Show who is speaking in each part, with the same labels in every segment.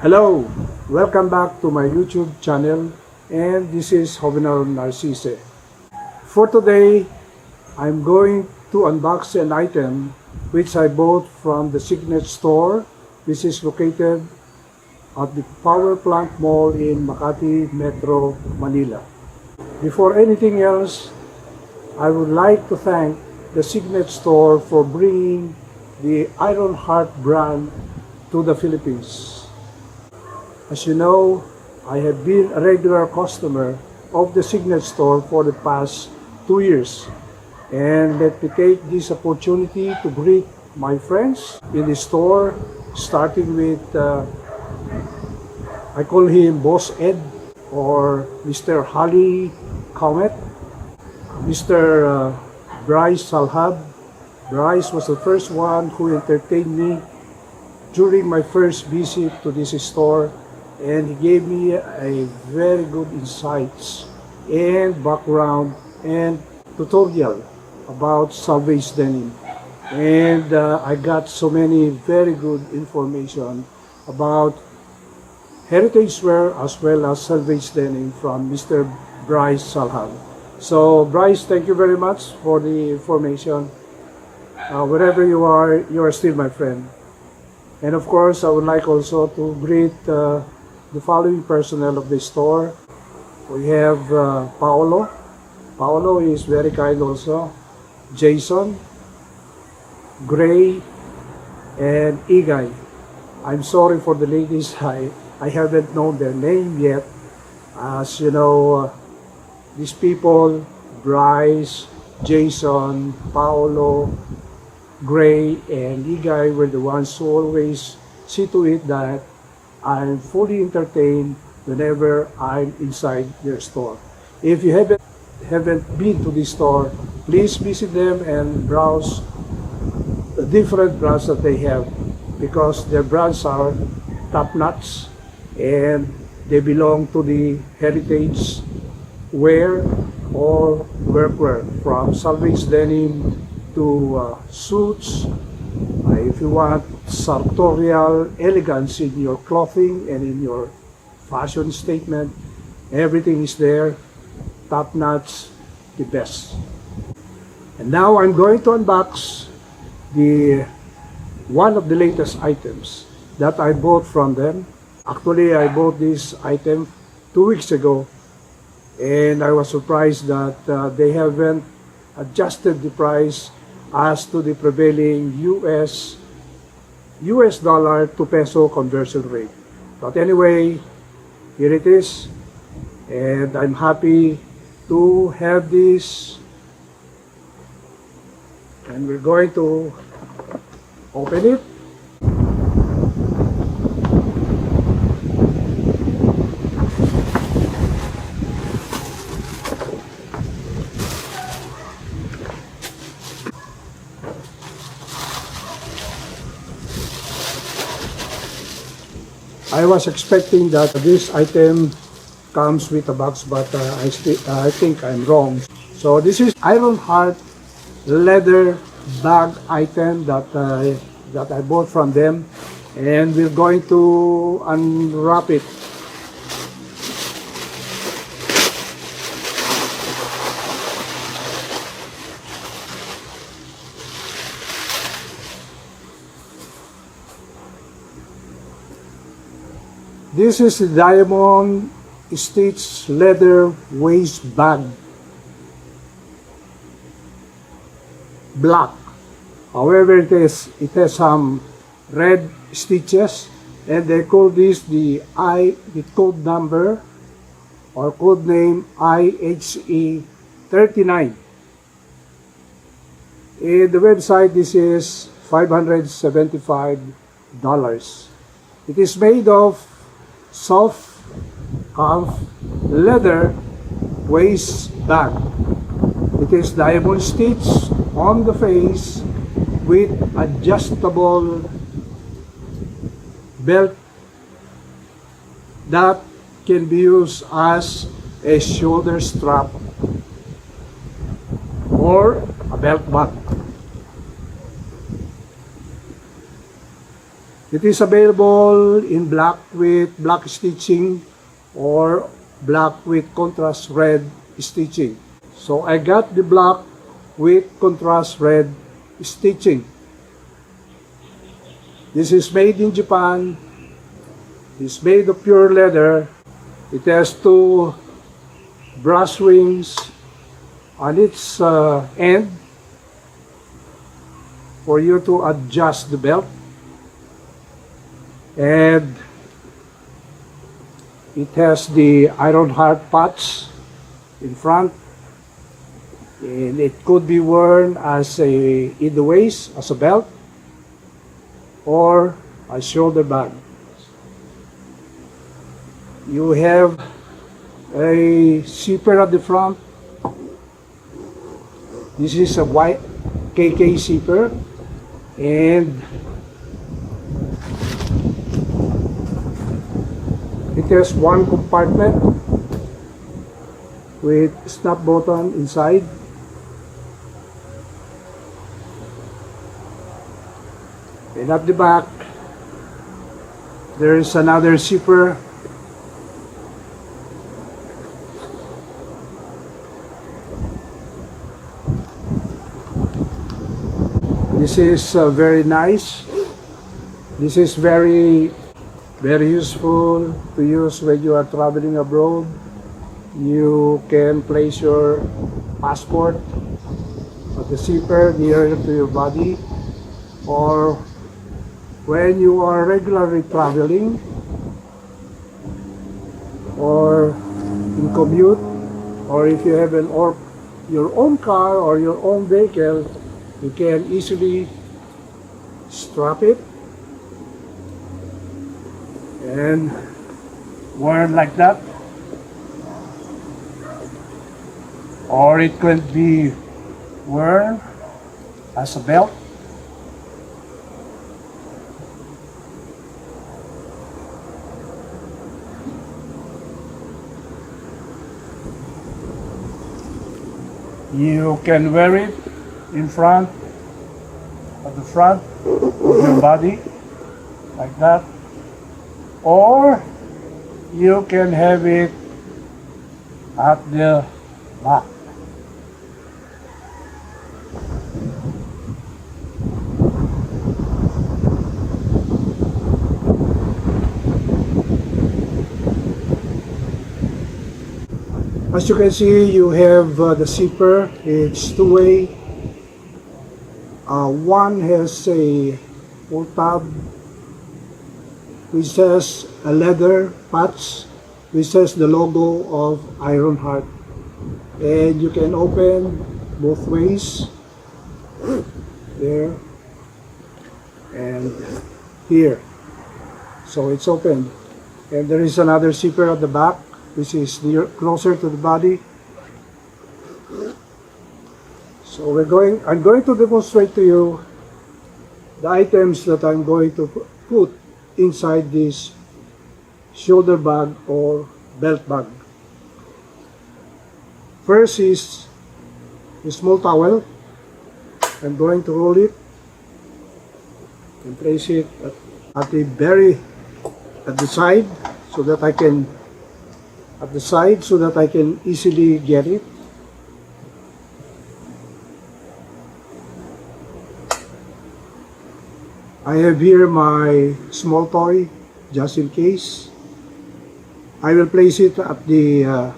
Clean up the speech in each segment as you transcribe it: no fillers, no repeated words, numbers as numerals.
Speaker 1: Hello, welcome back to my YouTube channel, and this is Jovenal Narcisse. For today, I'm going to unbox an item which I bought from the Signet Store, which is located at the Powerplant Mall in Makati, Metro, Manila. Before anything else, I would like to thank the Signet Store for bringing the Iron Heart brand to the Philippines. As you know, I have been a regular customer of the Signet Store for the past 2 years. And let me take this opportunity to greet my friends in the store, starting with, I call him Boss Ed or Mr. Holly Comet, Mr. Bryce Salhab. Bryce was the first one who entertained me during my first visit to this store, and he gave me a very good insights and background and tutorial about salvage denim. And I got so many very good information about heritage wear as well as salvage denim from Mr. Bryce Salhab. So Bryce, thank you very much for the information. Wherever you are still my friend. And of course, I would like also to greet the following personnel of the store. We have Paolo. Paolo is very kind also. Jason, Gray, and Igay. I'm sorry for the ladies. I haven't known their name yet. As you know, these people, Bryce, Jason, Paolo, Gray, and Igay were the ones who always see to it that I'm fully entertained whenever I'm inside their store. If you haven't been to this store, please visit them and browse the different brands that they have, because their brands are top-notch and they belong to the heritage wear or workwear, from salvage denim to suits. If you want sartorial elegance in your clothing and in your fashion statement, everything is there, top notch, the best. And now I'm going to unbox one of the latest items that I bought from them. Actually, I bought this item 2 weeks ago, and I was surprised that they haven't adjusted the price as to the prevailing US dollar to peso conversion rate. But anyway, here it is, and I'm happy to have this, and we're going to open it. I was expecting that this item comes with a box, but I think I'm wrong. So this is Iron Heart leather bag item that I bought from them, and we're going to unwrap it. This is the diamond stitch leather waist bag, black. However, it has some red stitches, and they call this the code number or code name IHE39. In the website, this is $575. It is made of soft calf leather waist bag. It is diamond stitch on the face with adjustable belt that can be used as a shoulder strap or a belt buckle. It is available in black with black stitching or black with contrast red stitching. So I got the black with contrast red stitching. This is made in Japan. It's made of pure leather. It has two brass rings on its end for you to adjust the belt. And it has the iron heart patch in front, and it could be worn as in the waist as a belt or a shoulder bag. You have a zipper at the front. This is a white KK zipper, and it has one compartment with snap button inside. And at the back, there is another zipper. This is very nice. This is very useful to use when you are traveling abroad. You can place your passport at the zipper near to your body, or when you are regularly traveling or in commute, or if you have your own car or your own vehicle, you can easily strap it and wear it like that, or it could be worn as a belt. You can wear it in front, at the front of your body, like that, or you can have it at the back. As you can see, you have the zipper. It's two-way. One has a pull tab, which has a leather patch, which has the logo of Ironheart, and you can open both ways, there and here. So it's open, and there is another zipper at the back, which is closer to the body. So I'm going to demonstrate to you the items that I'm going to put inside this shoulder bag or belt bag. First is a small towel. I'm going to roll it and place it at the side so that I can easily get it. I have here my small toy, just in case. I will place it at the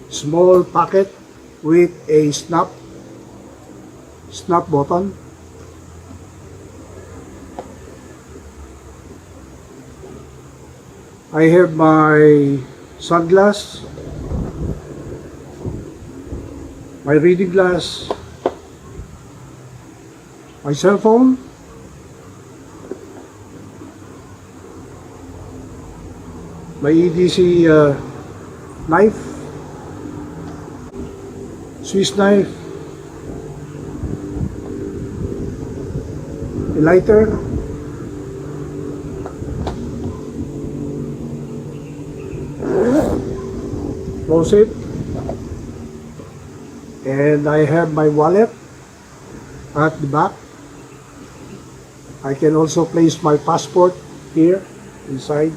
Speaker 1: small pocket with a snap button. I have my sunglass, my reading glass, my cell phone, my EDC knife, Swiss knife, a lighter, close it, and I have my wallet at the back. I can also place my passport here inside.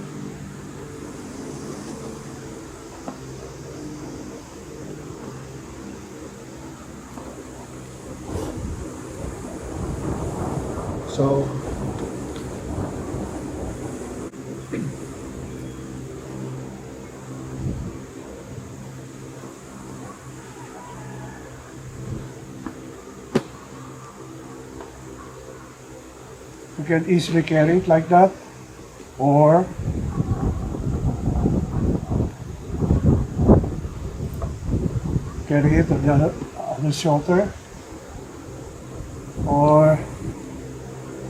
Speaker 1: So you can easily carry it like that, or carry it on the shoulder, or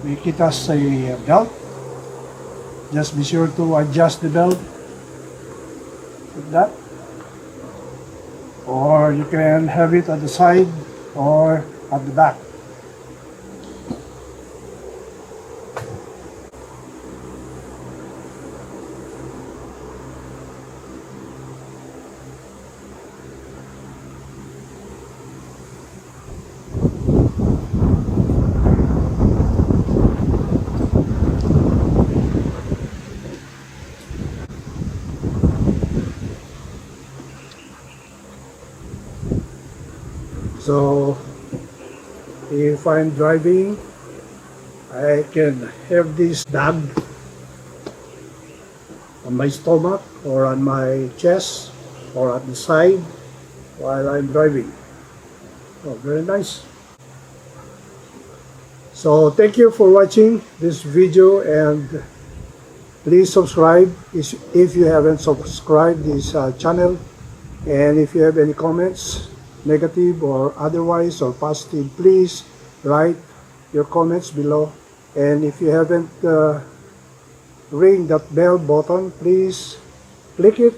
Speaker 1: make it as a belt. Just be sure to adjust the belt like that, or you can have it at the side or at the back. So if I'm driving, I can have this bag on my stomach or on my chest or at the side while I'm driving. Oh, very nice. So thank you for watching this video, and please subscribe if you haven't subscribed this channel. And if you have any comments, negative or otherwise or positive, please write your comments below. And if you haven't ring that bell button, please click it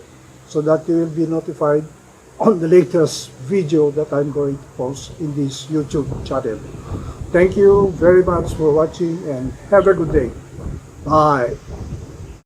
Speaker 1: so that you will be notified on the latest video that I'm going to post in this YouTube channel. Thank you very much for watching, and have a good day. Bye.